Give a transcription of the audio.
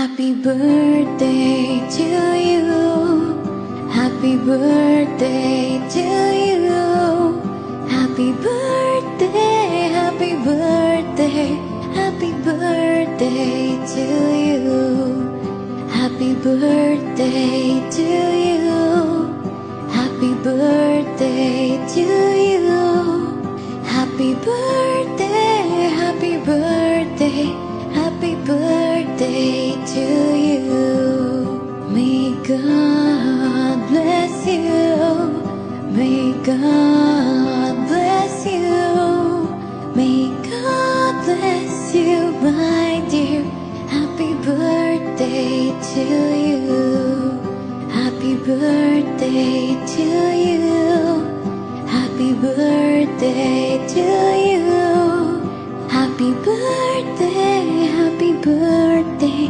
Happy birthday to you. Happy birthday to you. Happy birthday, happy birthday, happy birthday to you. Happy birthday to you. Happy birthday to you. Happy birthday, happy birthday, happy birthday to you. May God bless you. May God bless you. May God bless you, my dear. Happy birthday to you. Happy birthday to you. Happy birthday to you. Happy birthday.